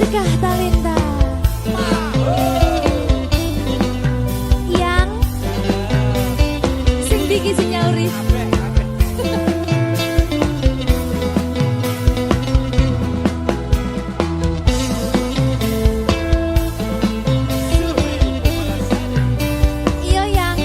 Nikah Talenta yang sing diki sing nyauri. Iya yang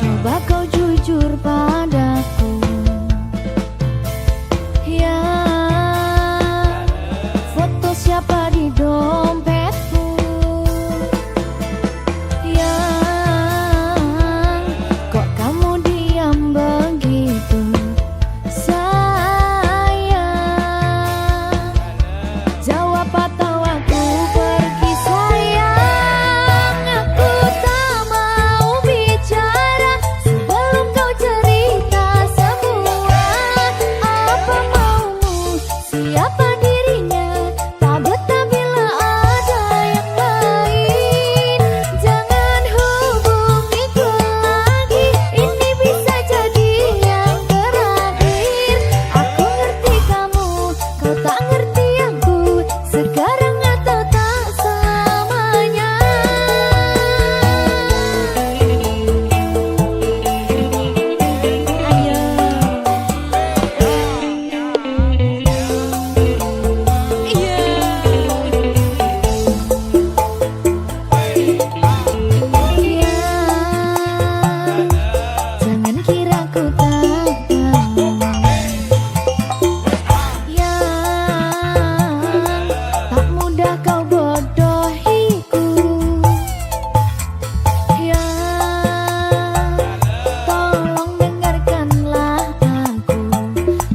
coba kau jujur padaku, yang foto siapa di dompetku, yang kok kamu diam begitu sayang. Jawab atau aku pergi sayang. Aku tak mau bicara sebelum kau cerita semua. Apa maumu, siapa dirinya, tak betah bila ada yang lain. Jangan hubungiku lagi, ini bisa jadi yang terakhir. Aku ngerti kamu, kau tak ngerti aku, sekarang atau tak selamanya. Ayo. Jangan kira ku tak tahu, yang tak mudah kau bodohiku, yang tolong dengarkanlah aku.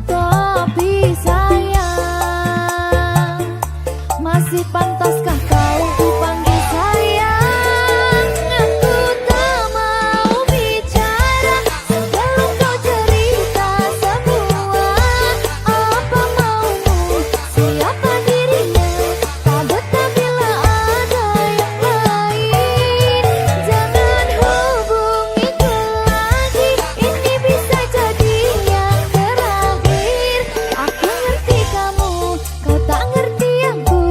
Tapi sayang, masih pantaskah kau kupanggil sayang? Aku tak mau bicara sebelum kau cerita semua. Apa maumu, siapa dirinya, tak betah bila ada yang lain. Jangan hubungiku lagi, ini bisa jadi yang terakhir. Aku ngerti kamu, kau tak ngerti aku,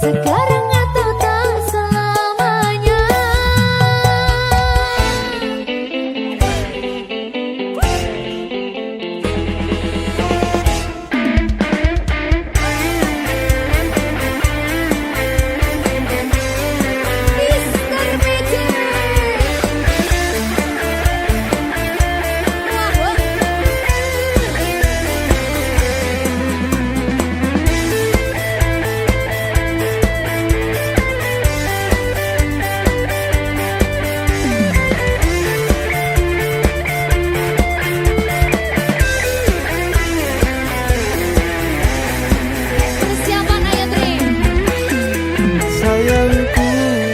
sekarang atau tak selamanya. Mr. Magic. Persiapan ayo Tri. Sayangku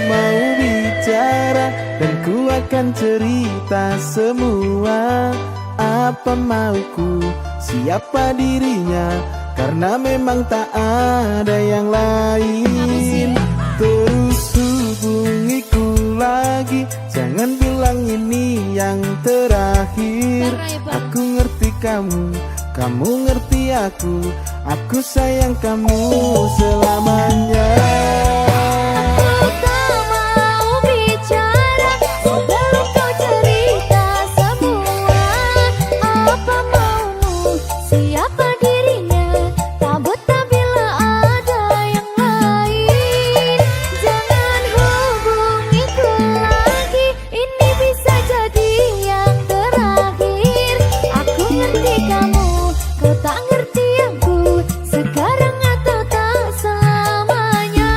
mau bicara dan ku akan cerita semua. Apa mauku, siapa dirinya, karena memang tak ada yang lain. Terus hubungiku lagi, jangan bilang ini yang terakhir. Aku ngerti kamu, kamu ngerti aku sayang kamu selamanya. Aku tak mau bicara sebelum kau cerita semua. Apa maumu, siapa dirinya, tak betah bila ada yang lain. Jangan hubungiku lagi, ini bisa jadi yang terakhir. Aku ngerti kamu, kau tak ngerti aku, sekarang atau tak selamanya.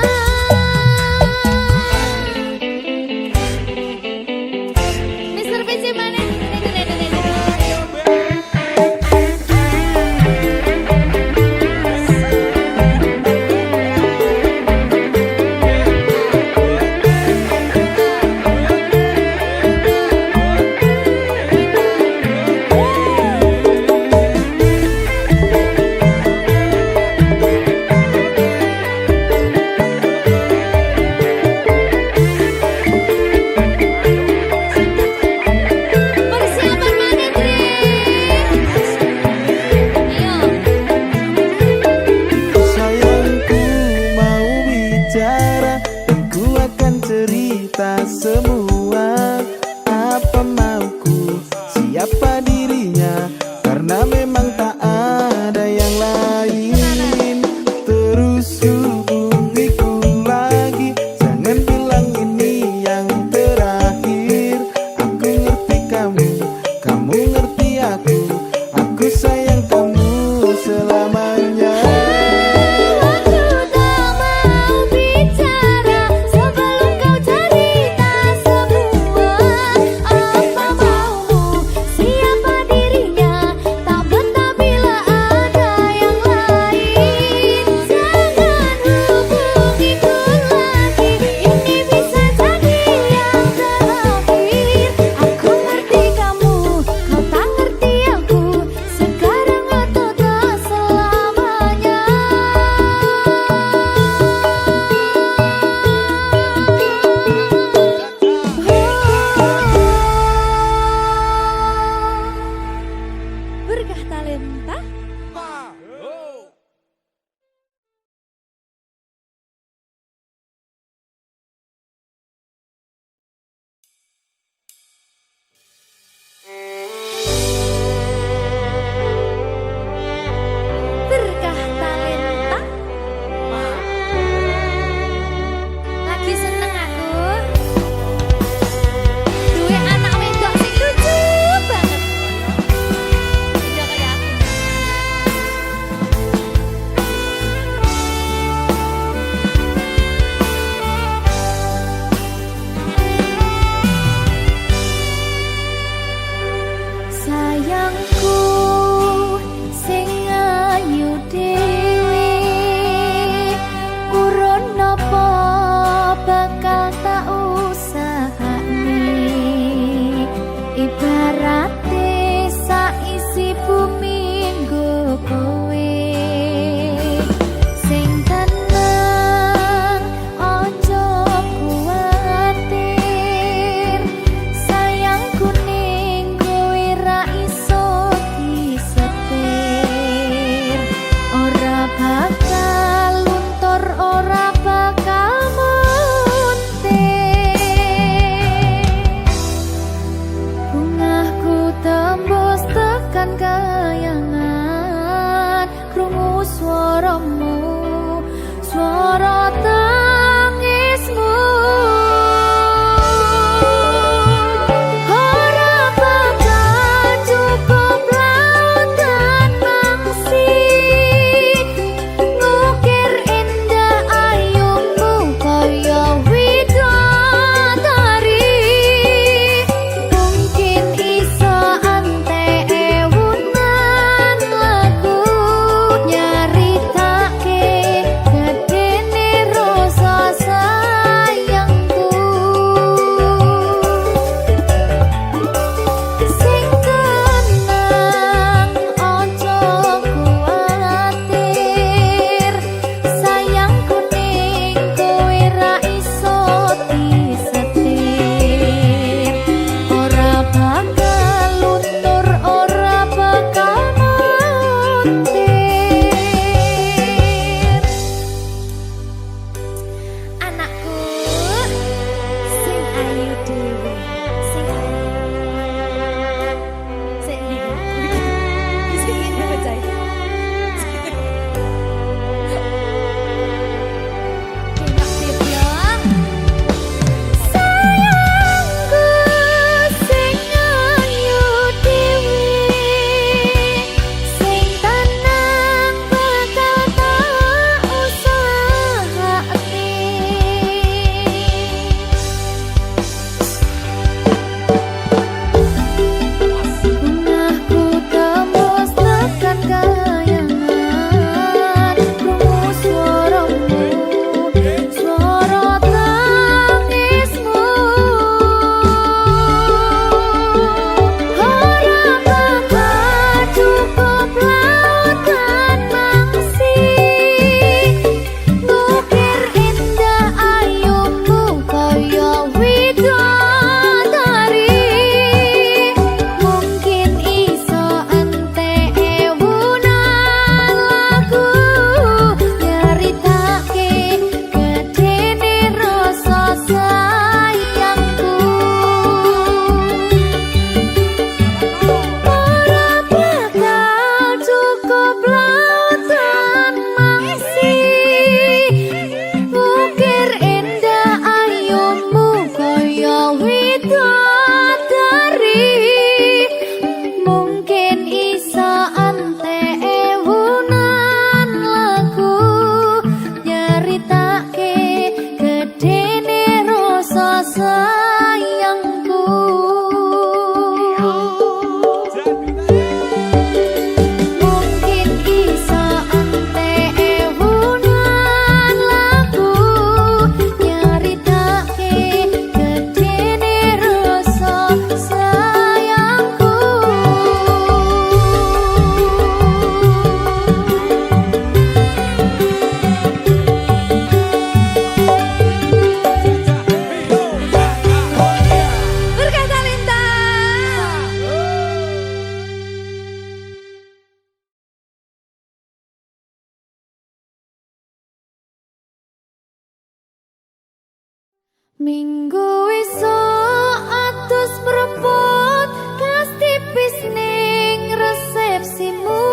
Minggu esuk atus prepot kas tipis ning resepsimu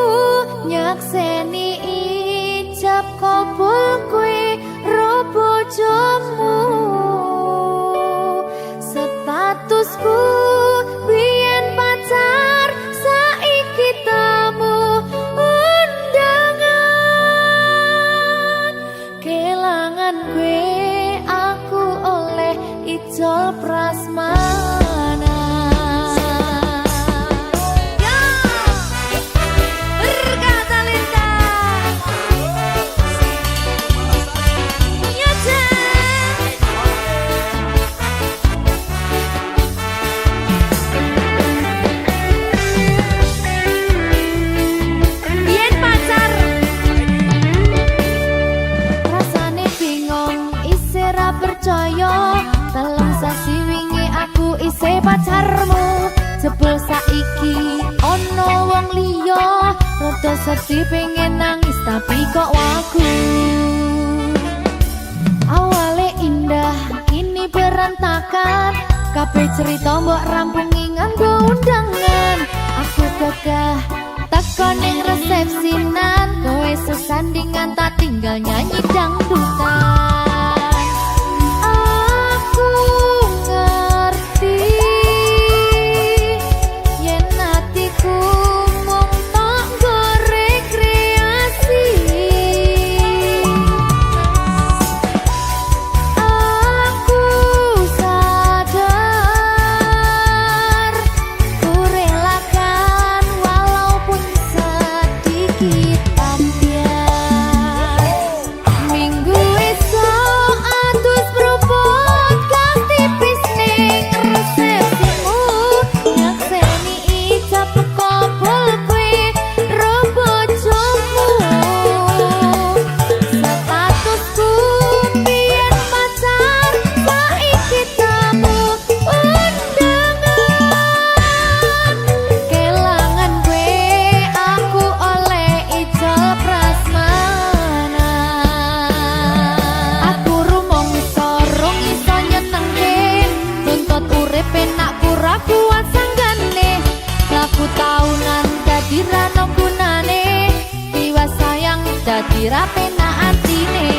nyakseni ijab kabul kowe ro bojomu statusku biyen pacar saiki tamu undangan kelangan kowe aku oleh ijol prasmanan. Ya, berkata Linda. Ya, Jen. Biyen pacar rasane bingung isih ra percaya telung sasi wingi aku isih pacarmu jebul saiki ono wong liya rada sedih pengen nangis tapi kok wagu awale indah kini berantakan kabeh cerita mbok rampungi nganggo undangan aku gagah teko ning resepsinan kowe sesandingan tak tinggal nyanyi dangdutan aku ngerti yen atiku mung tok nggo rekreasi aku sadar ku relakan walaupun sedikit ambiar minggu esok atus propot kas tipis ning resepsimu nyakseni ijab kabul kowe ro bojomu statusku biyen pacar saiki tamu undangan kelangan kowe aku oleh ijol prasmanan aku rumong sorong iso nyenengke nuntut urip penak kurang kuat sanggane laku taunan dadi rano gunane tiwas sayang dadi ra penak atine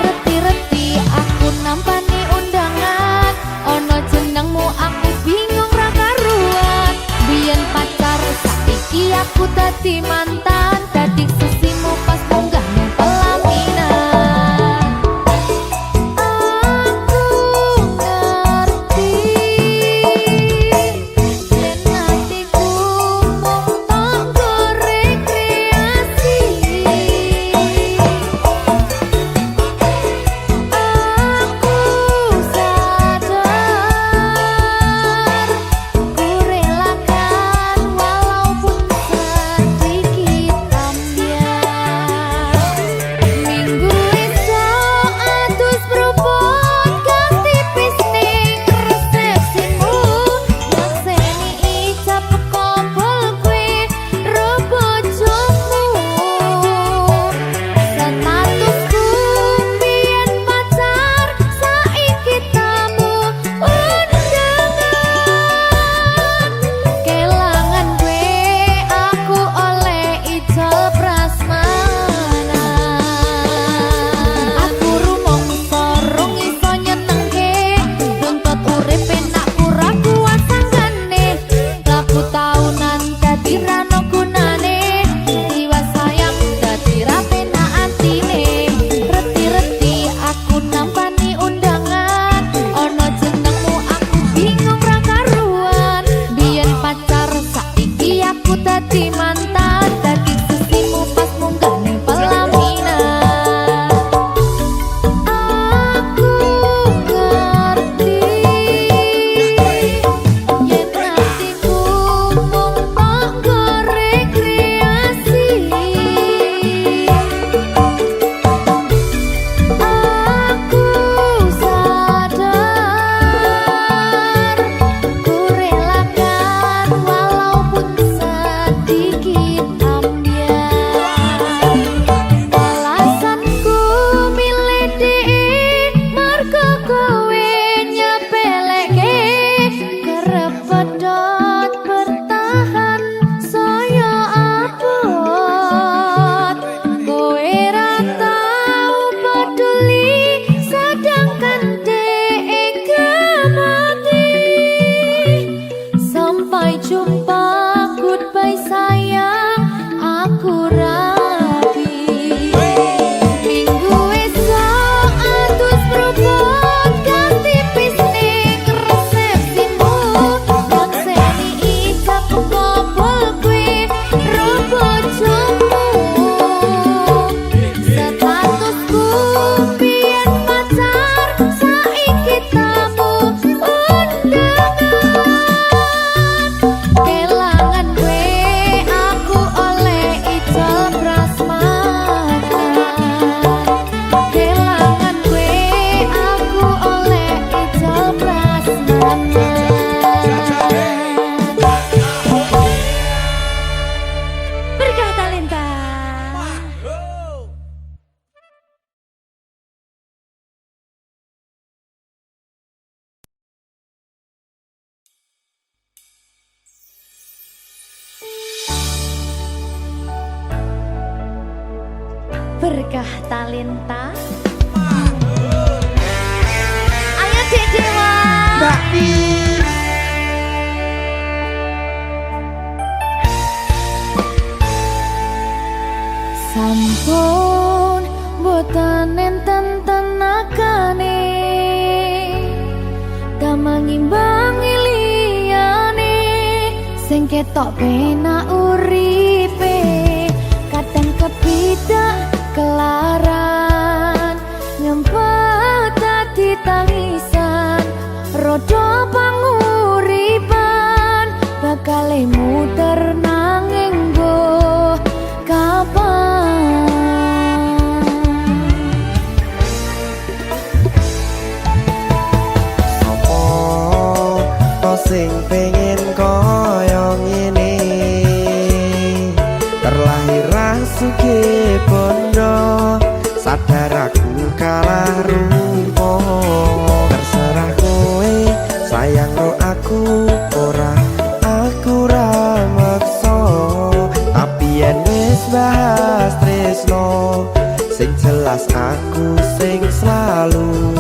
reti-reti aku nampani undangan ono jenengmu aku bingung ra karuan biyen pacar saiki aku dadi mantan dadi sesimu pas munggah nang pelaminan aku ngerti yen atiku mung tok nggo rekreasi aku sadar ku relakan walaupun sedikit berkah talenta. Ayo Dek Dewa. Mbak Pi. Sampun boten enten tenagane damang imbangi liyane sing ketok penak uripe kadang kepidak kelaran ngempet dadi tangisan rodo panguripan bakal muter nanging go kapan. Sing pengen koyo ngene terlahir rasuke bondo sadar aku kalah rupa terserah kowe sayang ro aku ora aku ra maksa tapi yen wis bahas tresno sing jelas aku sing selalu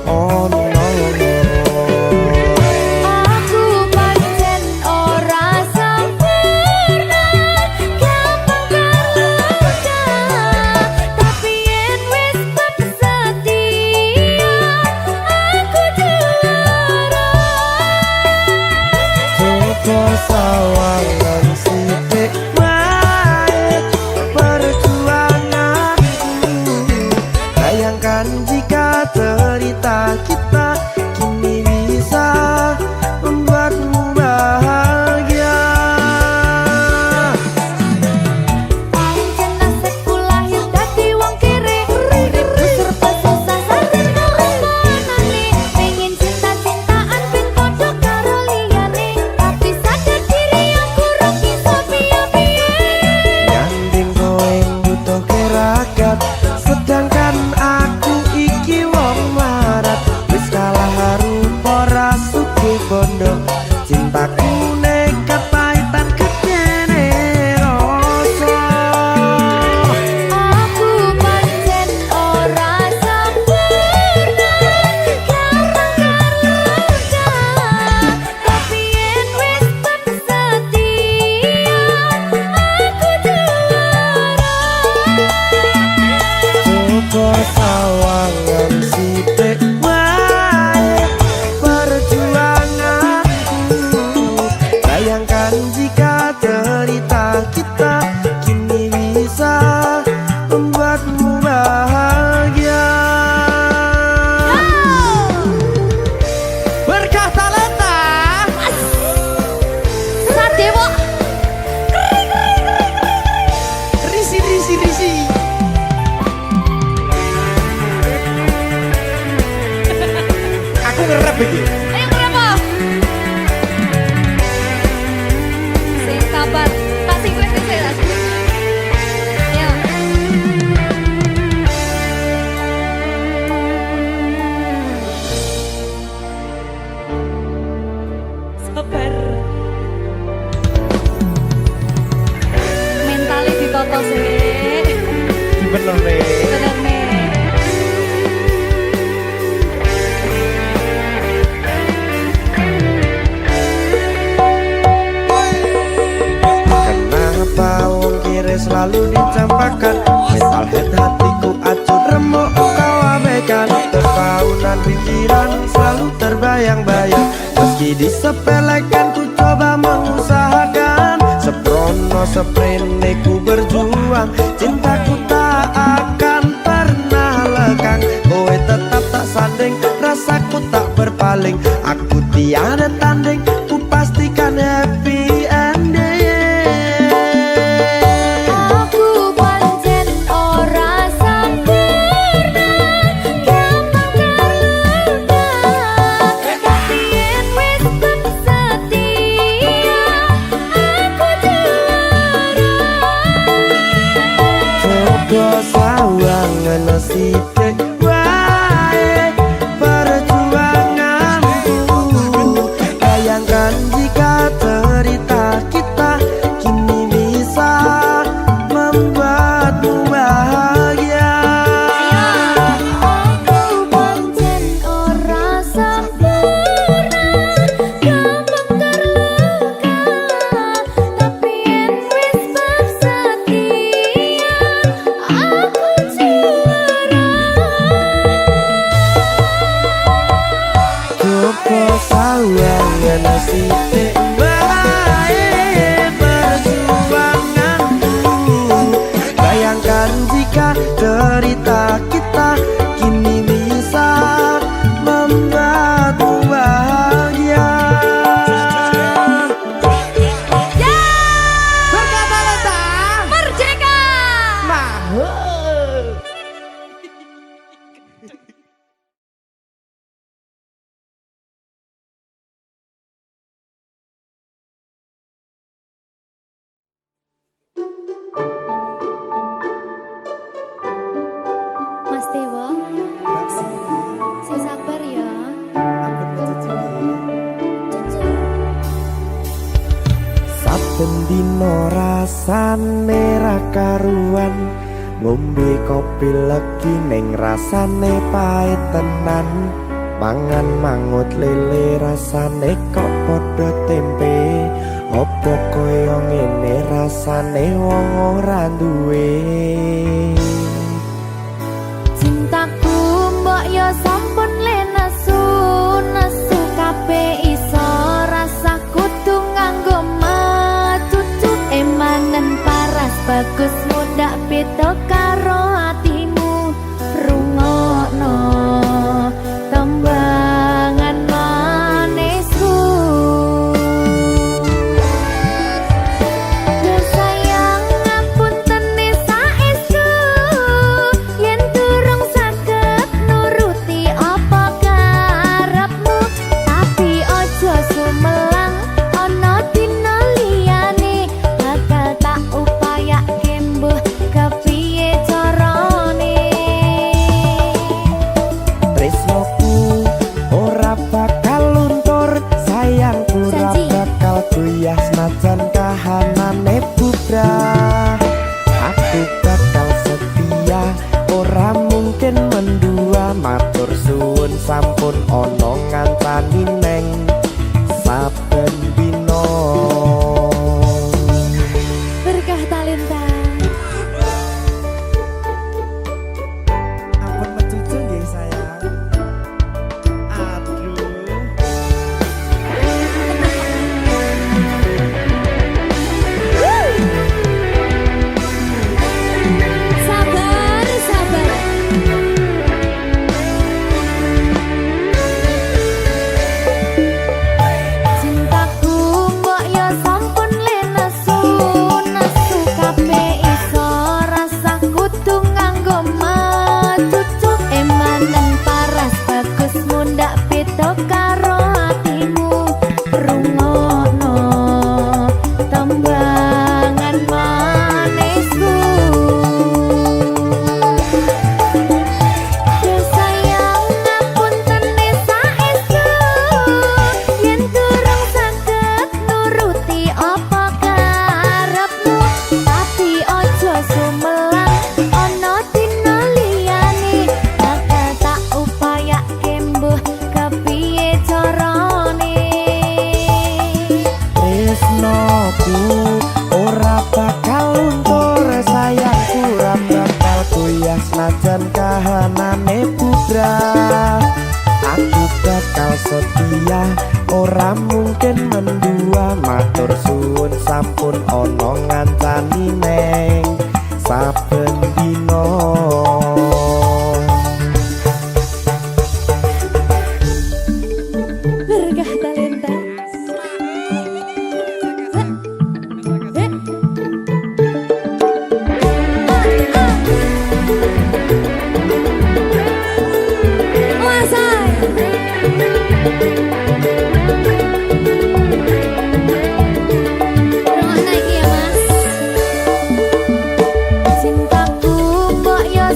ono. Sawangan sithik wae perjuanganku. Bayangkan jika cerita kita kini bisa membuatmu bahagia. Pancen nasibku lahir dadi wong kere uripku serba susah sampeyan omonane pengen cinta-cintaan ben padha karo liyane tapi sadar diri aku ora iso piye-piye. Nyanding kowe butuh keragat sedangkan aku iki wong marat wis kalah rupa rasuke bondo cintaku nekat pahitan kekene rasa. Aku pancen ora sempurna karang tapi yen wis setia aku juara. Coba sawangan sithik wae perjuanganku. Bayangkan jika cerita kita kini bisa membuatmu bahagia. Berkah talenta. Sadewo Risi. Aku ngerap iki. ayo kenapa? Sing sabar, tak singkret sih lah. Ya. Sabar. Mentali ditoto sih. Bener nih. Bener nih. Kenapa wong kiri selalu dicampakkan? Mental head hatiku acuh remuk kau abaikan. Terpaunan pikiran selalu terbayang-bayang. Meski disepelekan ku coba mengusahakan. Seprono seprene ku berjuang. Cintaku tak akan pernah lekang. Kowe tetap tak sanding, rasaku tak berpaling. Aku tiada tanding, ku pastikan happy ending. Aku pancen ora sempurna gampang terluka tapi yen wis setia aku juara. Coba sawangan sithik wae perjuanganku. Bayangkan Mas Dewa, sing sabar ya. Saben dino rasane ra karuan, ngombe kopi legi ning rasane pahit tenan. Mangan mangut lele rasane kok padha tempe. Apa kaya ngene rasane wong ora duwe. Cintaku mbok yo sampun le nesu kabeh iso rasa kudu nganggo macucu emanen paras bagus mudak beda karo atimu rungokno tembangan manisku. Sayang ngapunten saestu yen durung saged nuruti apa karepmu, tapi aja sumelang ana dina liyane bakal tak upayake mbuh kepiye carane. Tresnoku ora bakal luntur, sayangku ora Janji. bakal goyah senajan kahanane bubrah. Aku bakal setia, ora mungkin mendua. Matur suwun sampun ana ngancani neng saben dina. Berkah talenta. Ampun mencucu nggih sayang. Aduh. Sabar, sabar. Cintaku mbok yo sampun le nesu kabeh iso rasa kudu nganggo macucu emanen paras bagus mundak beda karo atimu rungokno tembangan manisku. Sayang ngapunten saestu yen durung saged nuruti apa karepmu, tapi aja sumelang ana dina liyane bakal tak upayake mbuh kepiye carane. Tresnoku ora bakal luntur, sayangku ora bakal goyah senajan kahanane bubrah. Aku bakal setia, ora mungkin mendua. Matur suwun sampun ana ngancani neng saben dina. Berkah talenta. Cintaku mbok yo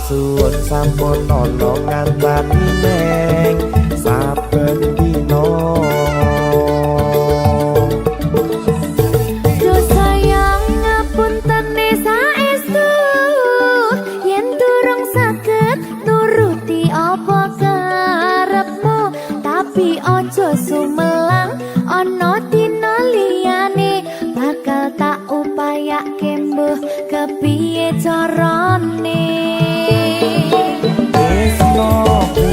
suwun sampun ana ngantani neng saben dina. Ojo sumelang ana dina liyane bakal tak upayake mbuh kepiye carane. Tresnoku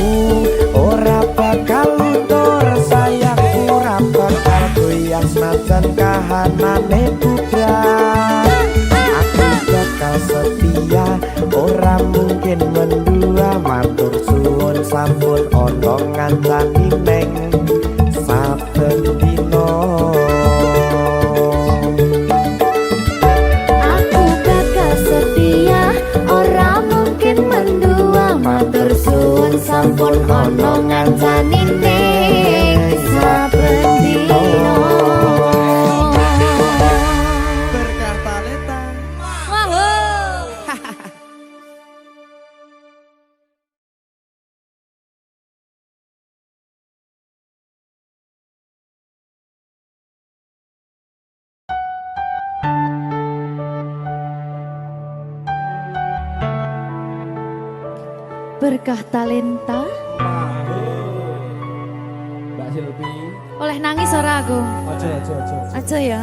ora bakal luntur sayangku ora bakal goyang senajan kahanane bubrah. Aku bakal setia ora mungkin mendua matur suwun sampun ana ngancani neng saben dina. Aku bakal setia ora mungkin mendua matur suwun sampun ana ngancani neng saben dina. Berkah talenta. Berkah talenta. Mbak Silvi, Oleh nangis ora aku? aja. Aja ya.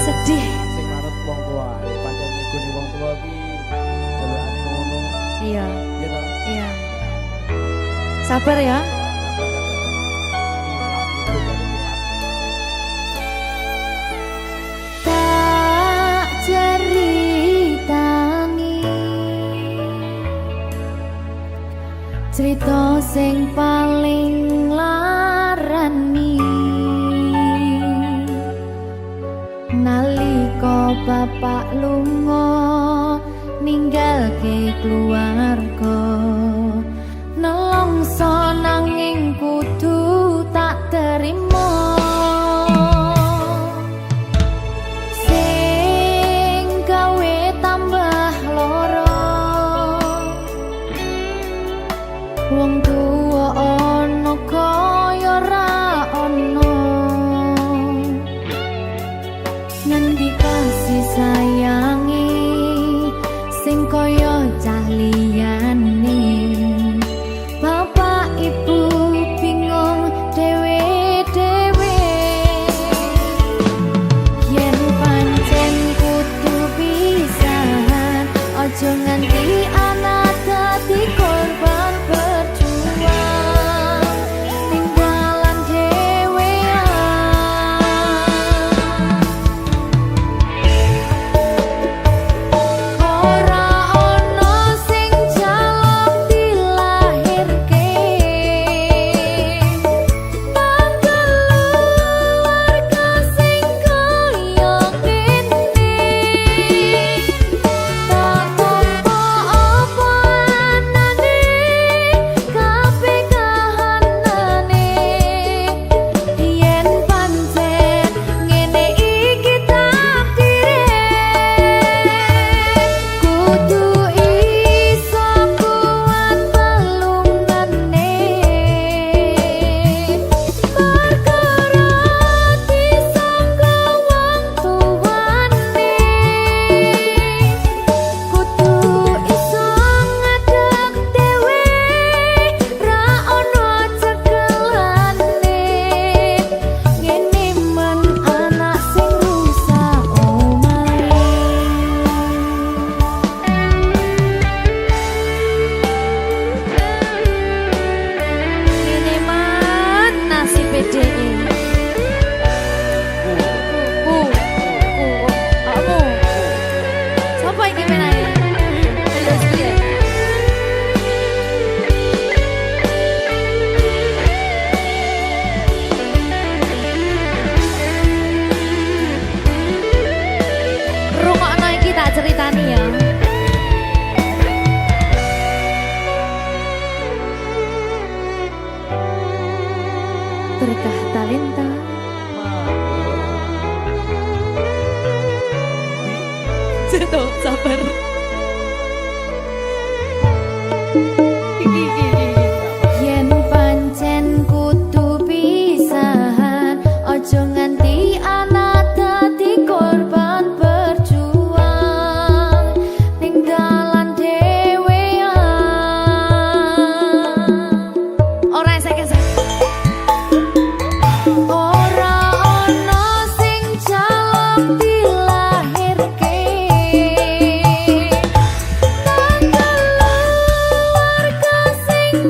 Sedih. Sing manut wong tua, pancen ngikuni wong tua ki jelekane ngono. Iya, Ya ta? iya. Sabar ya. Tak ceritani cerita sing paling larani nalika bapak lunga ninggalke keluarga nelongso nanging kudu tak terima sing gawe tambah loro wong tuwa ana kaya ra ana ngendi kasih sayangi sing kaya cah liyane bapak ibu bingung dhewe-dhewe yen pancen kudu pisahan aja nganti anak dadi korban berjuang tinggalan dhewean ora ono sing jaluk dilahirke nang keluarga sing kaya kene tak tampa apa anane kabeh kahanane yen pancen ngene iki takdire kudu iso kuat pelungane perkara disangka wong tuwane kudu iso ngadeg dhewe ra ono cekelane ngene men anak sing rusak omahe ngene man nasib dhewe kamu sapa iki menae ayo piye rungokno iki tak ceritani ya berkah talenta Ceto, sabar Yen pancen kudu pisahan, ojo nganti ana dadi korban berjuang ning dalan dhewean. Ora esek-esek. Ora ana sing jaluk dilahirke, nang keluarga sing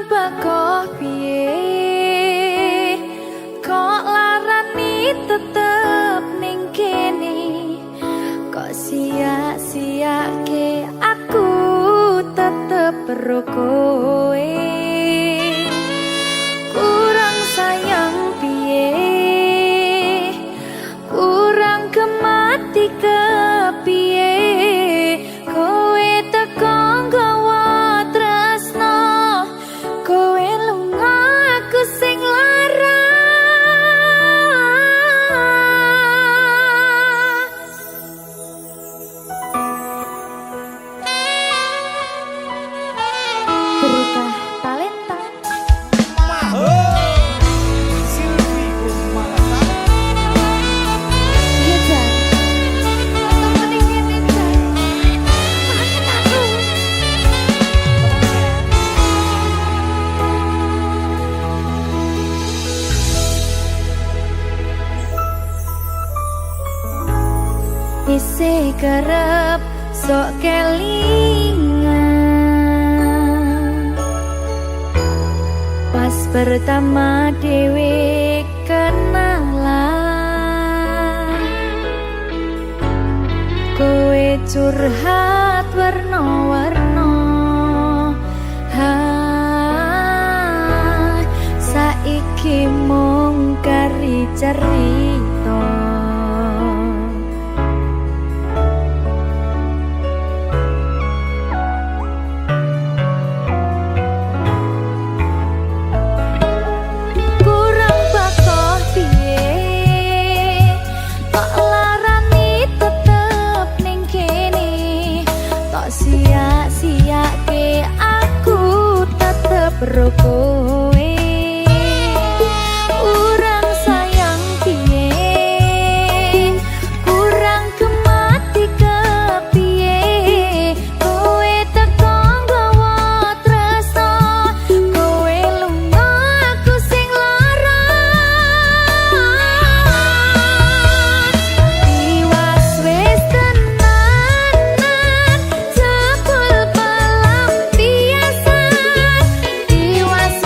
bako piye kok larani tetep ning kene kok sia-siake aku tetep karo kowe kurang sayang piye kurang kemati kepiye kowe teko nggawa tresno kowe lunga aku sing lara berkah talenta iya Jan temen ini Jan maafin aku isi kerep sok kelingan pas pertama dewe kenalan kowe curhat warna-warna saiki mung kari cerita kurang bakoh piye tok larani tetep ning kene tok sia-siake aku tetep karo kowe kurang sayang piye kurang kemati kepiye kowe teko nggawa tresno kowe lunga aku sing lara iwas wis tenanan jebul pelampiasan iwas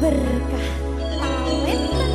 Berkah talenta.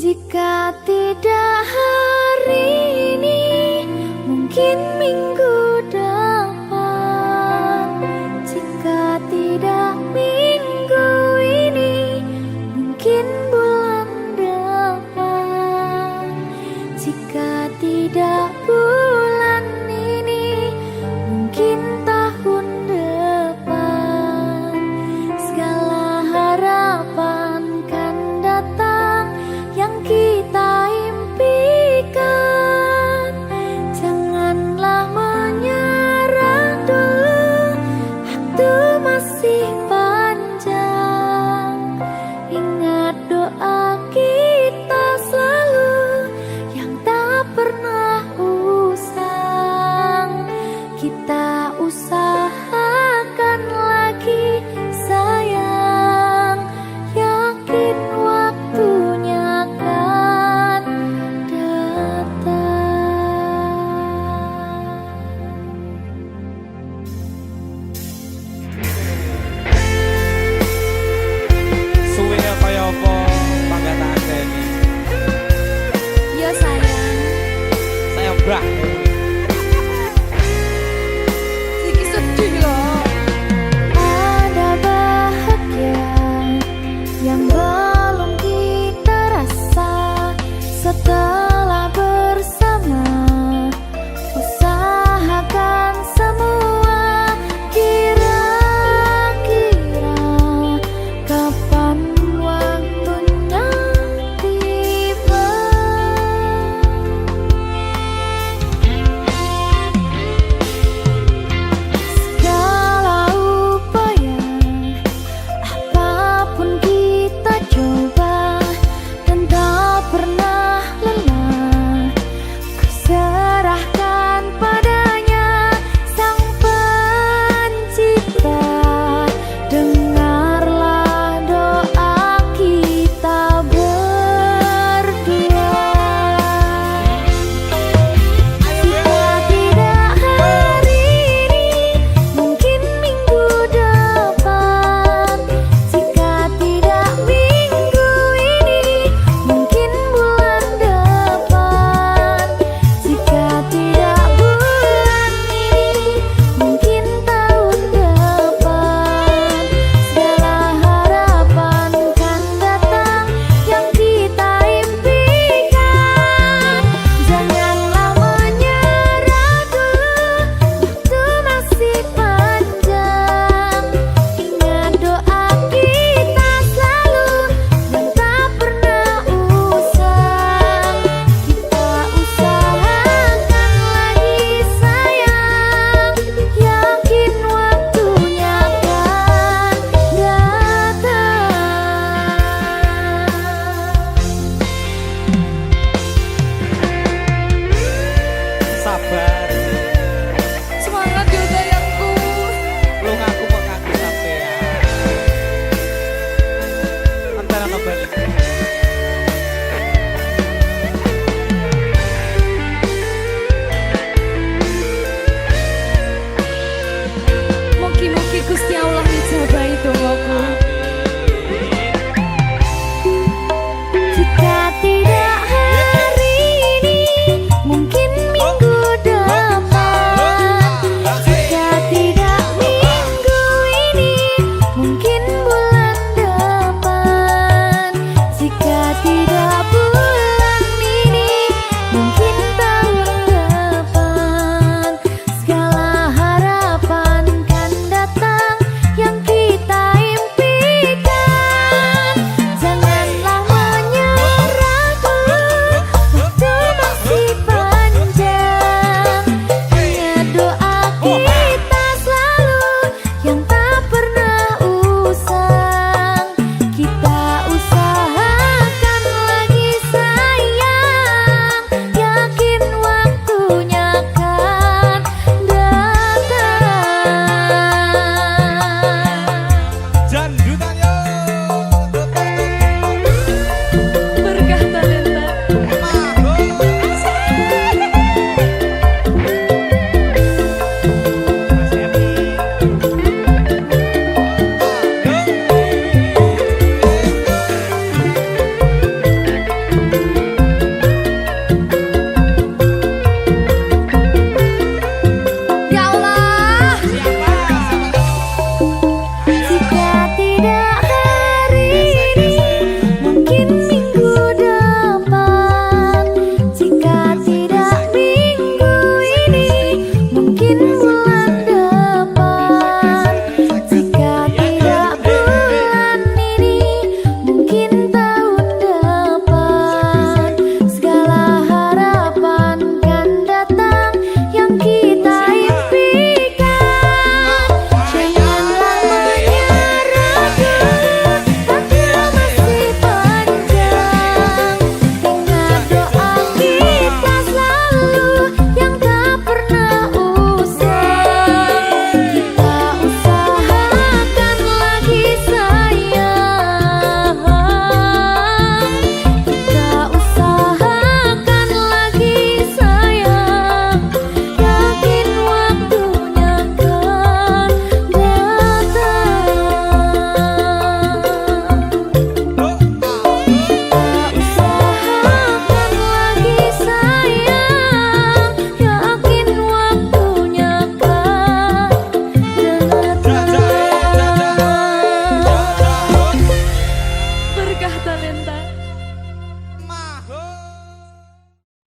Jika tidak hari ini, mungkin minggu depan. Jika tidak minggu ini, mungkin bulan depan. Jika tidak bulan ini, mungkin tahun depan. Segala harapan kan datang yang kita impikan. Janganlah menyerah dulu, waktu masih panjang. Ingat doa kita selalu yang tak pernah usang. Kita